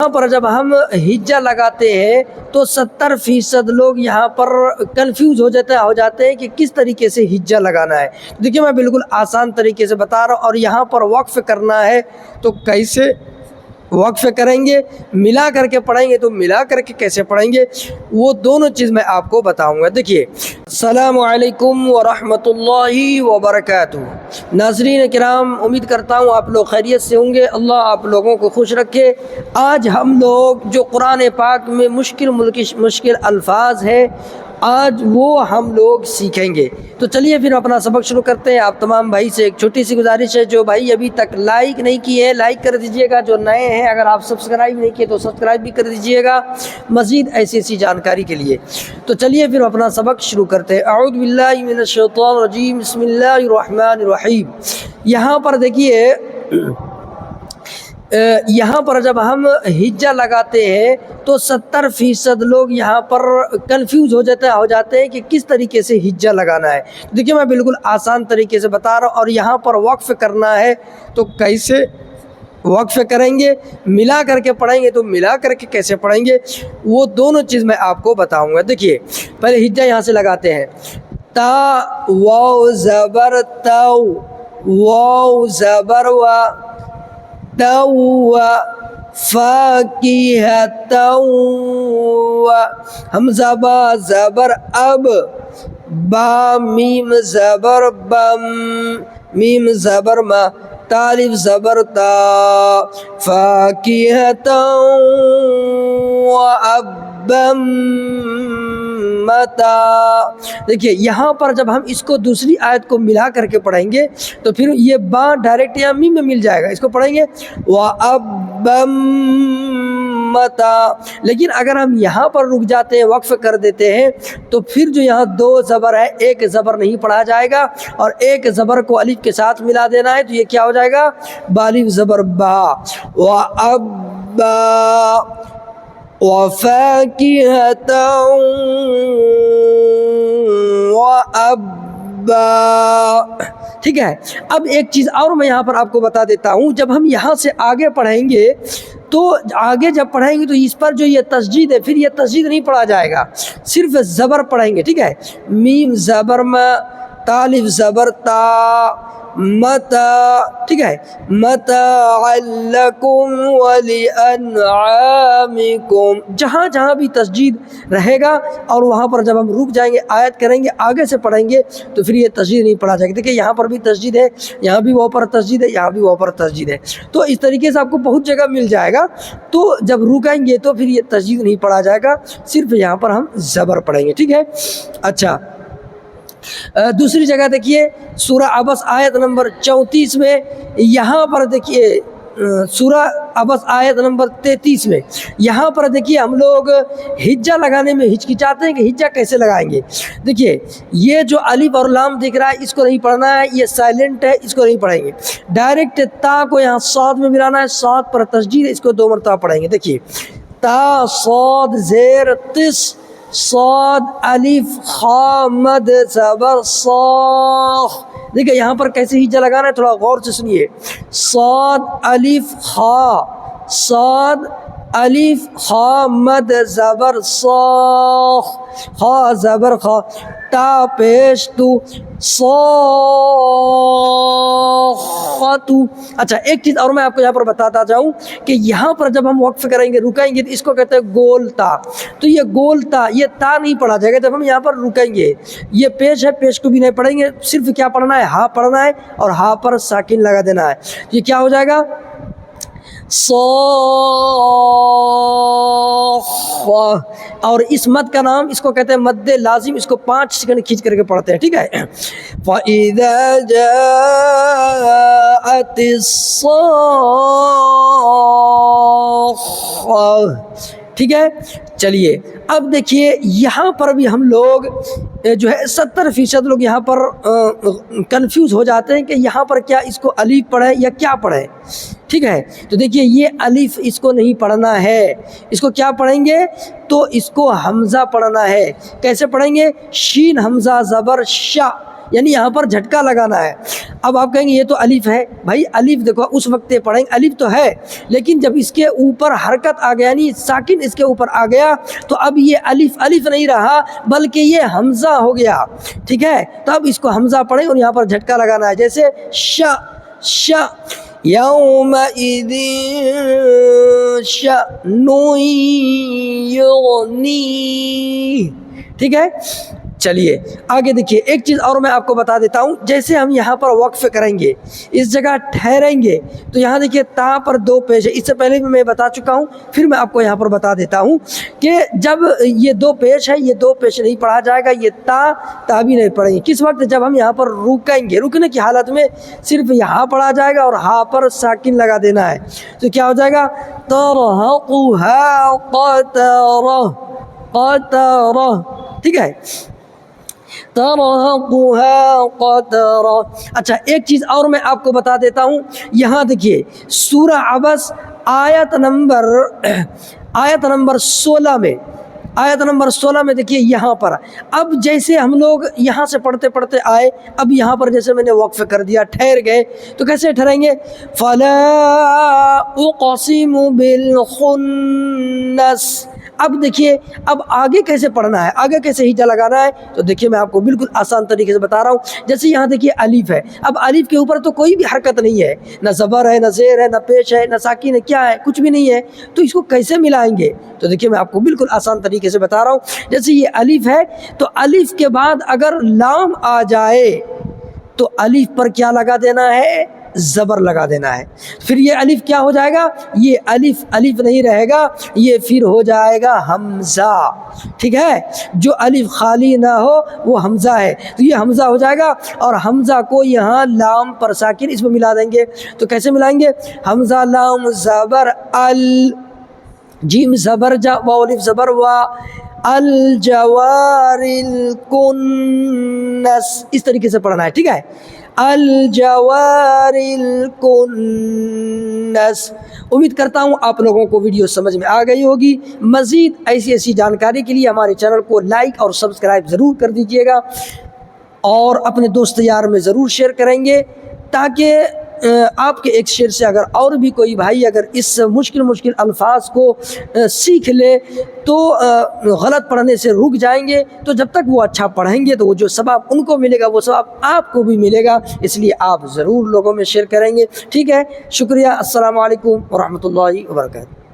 یہاں پر جب ہم ہجہ لگاتے ہیں تو 70% لوگ یہاں پر کنفیوز ہو جاتے ہیں کہ کس طریقے سے ہجہ لگانا ہے۔ دیکھیے میں بالکل آسان طریقے سے بتا رہا ہوں، اور یہاں پر وقف کرنا ہے تو کیسے وقف کریں گے، ملا کر کے پڑھیں گے تو ملا کر کے کیسے پڑھیں گے، وہ دونوں چیز میں آپ کو بتاؤں گا۔ دیکھیے، السلام علیکم ورحمۃ اللہ وبرکاتہ۔ ناظرین کرام، امید کرتا ہوں آپ لوگ خیریت سے ہوں گے، اللہ آپ لوگوں کو خوش رکھے۔ آج ہم لوگ جو قرآن پاک میں مشکل الفاظ ہیں، آج وہ ہم لوگ سیکھیں گے۔ تو چلیے پھر اپنا سبق شروع کرتے ہیں۔ آپ تمام بھائی سے ایک چھوٹی سی گزارش ہے، جو بھائی ابھی تک لائک نہیں کیے ہیں لائک کر دیجئے گا، جو نئے ہیں اگر آپ سبسکرائب نہیں کیے تو سبسکرائب بھی کر دیجئے گا مزید ایسی جانکاری کے لیے۔ تو چلیے پھر اپنا سبق شروع کرتے ہیں۔ اعوذ باللہ من الشیطان الرجیم، بسم اللہ الرحمن الرحیم۔ یہاں پر دیکھیے، یہاں پر جب ہم ہجہ لگاتے ہیں تو 70% لوگ یہاں پر کنفیوز ہو جاتے ہیں کہ کس طریقے سے ہجہ لگانا ہے۔ دیکھیے میں بالکل آسان طریقے سے بتا رہا ہوں، اور یہاں پر وقف کرنا ہے تو کیسے وقف کریں گے، ملا کر کے پڑھیں گے تو ملا کر کے کیسے پڑھیں گے، وہ دونوں چیز میں آپ کو بتاؤں گا۔ دیکھیے پہلے ہجہ یہاں سے لگاتے ہیں، تا واو زبر تو، واو زبر وا، تو فاکہۃ، حمزہ با زبر اب، با میم زبر بم، میم زبر ما، تالف زبر تا، فاکہۃ وابم متا۔ دیکھیے یہاں پر جب ہم اس کو دوسری آیت کو ملا کر کے پڑھیں گے تو پھر یہ با ڈائریکٹ یا میم میں مل جائے گا، اس کو پڑھیں گے وَأَبَّم متا۔ لیکن اگر ہم یہاں پر رک جاتے ہیں، وقف کر دیتے ہیں، تو پھر جو یہاں دو زبر ہے، ایک زبر نہیں پڑھا جائے گا، اور ایک زبر کو الف کے ساتھ ملا دینا ہے، تو یہ کیا ہو جائے گا، بالف زبر با، وَأَبَّا وَفَاكِهَةً وَأَبَّا۔ ٹھیک ہے، اب ایک چیز اور میں یہاں پر آپ کو بتا دیتا ہوں، جب ہم یہاں سے آگے پڑھیں گے تو آگے جب پڑھیں گے تو اس پر جو یہ تسجید ہے، پھر یہ تسجید نہیں پڑھا جائے گا، صرف زبر پڑھیں گے۔ ٹھیک ہے، میم زبر ما، تالف زبر تا، متا۔ ٹھیک ہے، متاعا لکم ولانعامکم، جہاں جہاں بھی تسجید رہے گا، اور وہاں پر جب ہم رک جائیں گے، آیت کریں گے، آگے سے پڑھیں گے تو پھر یہ تسجید نہیں پڑھا جائے گا۔ دیکھیں یہاں پر بھی تسجید ہے، یہاں بھی وہاں پر تسجید ہے، یہاں بھی وہاں پر تسجید ہے، تو اس طریقے سے آپ کو بہت جگہ مل جائے گا۔ تو جب رکیں گے تو پھر یہ تسجید نہیں پڑھا جائے گا، صرف یہاں پر ہم زبر پڑھیں گے۔ ٹھیک ہے، اچھا دوسری جگہ دیکھیے، سورہ عبس آیت نمبر 34 میں، یہاں پر دیکھیے سورہ عبس آیت نمبر 33 میں، یہاں پر دیکھیے ہم لوگ ہجہ لگانے میں ہچکچاتے ہیں کہ ہجہ کیسے لگائیں گے۔ دیکھیے یہ جو الف اور لام دکھ رہا ہے، اس کو نہیں پڑھنا ہے، یہ سائلنٹ ہے، اس کو نہیں پڑھیں گے۔ ڈائریکٹ تا کو یہاں صاد میں ملانا ہے، صاد پر تشدید ہے، اس کو 2 مرتبہ پڑھیں گے۔ دیکھیے تا صاد زیر تس، صاد الف خا مد زبر صاخ۔ دیکھیں یہاں پر کیسے ہجہ لگانا ہے، تھوڑا غور سے سنیے، صاد الف خا، صاد الف خا مد زبر صاخ، خا زبر خا، تا پیش تو، صاخت۔ اچھا ایک چیز اور میں آپ کو یہاں پر بتاتا جاؤں کہ یہاں پر جب ہم وقف کریں گے، رکیں گے، تو اس کو کہتے ہیں گول تا۔ تو یہ گول تا، یہ تا نہیں پڑھا جائے گا جب ہم یہاں پر رکیں گے، یہ پیش ہے، پیش کو بھی نہیں پڑھیں گے، صرف کیا پڑھنا ہے، ہا پڑھنا ہے، اور ہا پر ساکن لگا دینا ہے۔ یہ کیا ہو جائے گا، صاخ۔ اور اس مد کا نام، اس کو کہتے ہیں مد لازم، اس کو 5 سیکنڈ کھینچ کر کے پڑھتے ہیں۔ ٹھیک ہے، فَإِذَا جَاءَتِ الصَّاخَّةُ۔ ٹھیک ہے، چلیے اب دیکھیے یہاں پر بھی ہم لوگ جو ہے 70% لوگ یہاں پر کنفیوز ہو جاتے ہیں کہ یہاں پر کیا اس کو الف پڑھیں یا کیا پڑھیں۔ ٹھیک ہے، تو دیکھیے یہ الف اس کو نہیں پڑھنا ہے، اس کو کیا پڑھیں گے، تو اس کو حمزہ پڑھنا ہے۔ کیسے پڑھیں گے، شین حمزہ زبر شا، یعنی یہاں پر جھٹکا لگانا ہے۔ اب آپ کہیں گے یہ تو الف ہے، بھائی الف دیکھو اس وقت پڑھیں گے، الف تو ہے لیکن جب اس کے اوپر حرکت آ گیا یعنی ساکن اس کے اوپر آ گیا تو اب یہ الف الف نہیں رہا بلکہ یہ حمزہ ہو گیا، ٹھیک ہے؟ تو اب اس کو حمزہ پڑھیں اور یہاں پر جھٹکا لگانا ہے، جیسے ش ش یومئذ شأن یغنی، ٹھیک ہے؟ چلیے آگے دیکھیے، ایک چیز اور میں آپ کو بتا دیتا ہوں، جیسے ہم یہاں پر وقف کریں گے، اس جگہ ٹھہریں گے تو یہاں دیکھیے تا پر دو پیش ہے، اس سے پہلے بھی میں بتا چکا ہوں، پھر میں آپ کو یہاں پر بتا دیتا ہوں کہ جب یہ دو پیش ہے یہ دو پیش نہیں پڑھا جائے گا، یہ تا بھی نہیں پڑھیں گے، کس وقت؟ جب ہم یہاں پر رکیں گے، رکنے کی حالت میں صرف یہاں پڑھا جائے گا اور ہاں پر ساکن لگا دینا ہے، تو کیا ہو جائے گا؟ ترہقها قترہ، قترہ، ٹھیک ہے؟ ترہقها قترہ۔ اچھا ایک چیز اور میں آپ کو بتا دیتا ہوں، یہاں دیکھیے سورہ عبس آیت نمبر 16 میں، آیت نمبر 16 میں دیکھیے یہاں پر، اب جیسے ہم لوگ یہاں سے پڑھتے پڑھتے آئے، اب یہاں پر جیسے میں نے وقف کر دیا، ٹھہر گئے، تو کیسے ٹھہریں گے؟ فَلَا أُقْسِمُ بِالْخُنَّسِ۔ اب دیکھیے اب آگے کیسے پڑھنا ہے، آگے کیسے ہیجا لگانا ہے، تو دیکھیے میں آپ کو بالکل آسان طریقے سے بتا رہا ہوں، جیسے یہاں دیکھیے الف ہے، اب الف کے اوپر تو کوئی بھی حرکت نہیں ہے، نہ زبر ہے نہ زیر ہے نہ پیش ہے نہ ساکن ہے، کیا ہے؟ کچھ بھی نہیں ہے، تو اس کو کیسے ملائیں گے؟ تو دیکھیے میں آپ کو بالکل آسان طریقے سے بتا رہا ہوں، جیسے یہ الف ہے تو الف کے بعد اگر لام آ جائے تو الف پر کیا لگا دینا ہے؟ زبر لگا دینا ہے، پھر یہ الف کیا ہو جائے گا؟ یہ الف الف نہیں رہے گا، یہ پھر ہو جائے گا حمزہ، ٹھیک ہے؟ جو الف خالی نہ ہو وہ حمزہ ہے، تو یہ حمزہ ہو جائے گا، اور حمزہ کو یہاں لام پر ساکن اس میں ملا دیں گے، تو کیسے ملائیں گے؟ حمزہ لام زبر ال، جیم زبر جا، واو الف زبر وا، الجوار الکنس، اس طریقے سے پڑھنا ہے، ٹھیک ہے؟ الجوار الکنس۔ امید کرتا ہوں آپ لوگوں کو ویڈیو سمجھ میں آ گئی ہوگی، مزید ایسی جانکاری کے لیے ہمارے چینل کو لائک اور سبسکرائب ضرور کر دیجیے گا، اور اپنے دوست یار میں ضرور شیئر کریں گے، تاکہ آپ کے ایک شیئر سے اگر اور بھی کوئی بھائی اگر اس مشکل الفاظ کو سیکھ لے تو غلط پڑھنے سے رک جائیں گے، تو جب تک وہ اچھا پڑھیں گے تو وہ جو ثواب ان کو ملے گا وہ ثواب آپ کو بھی ملے گا، اس لیے آپ ضرور لوگوں میں شیئر کریں گے، ٹھیک ہے؟ شکریہ، السلام علیکم ورحمۃ اللہ وبرکاتہ۔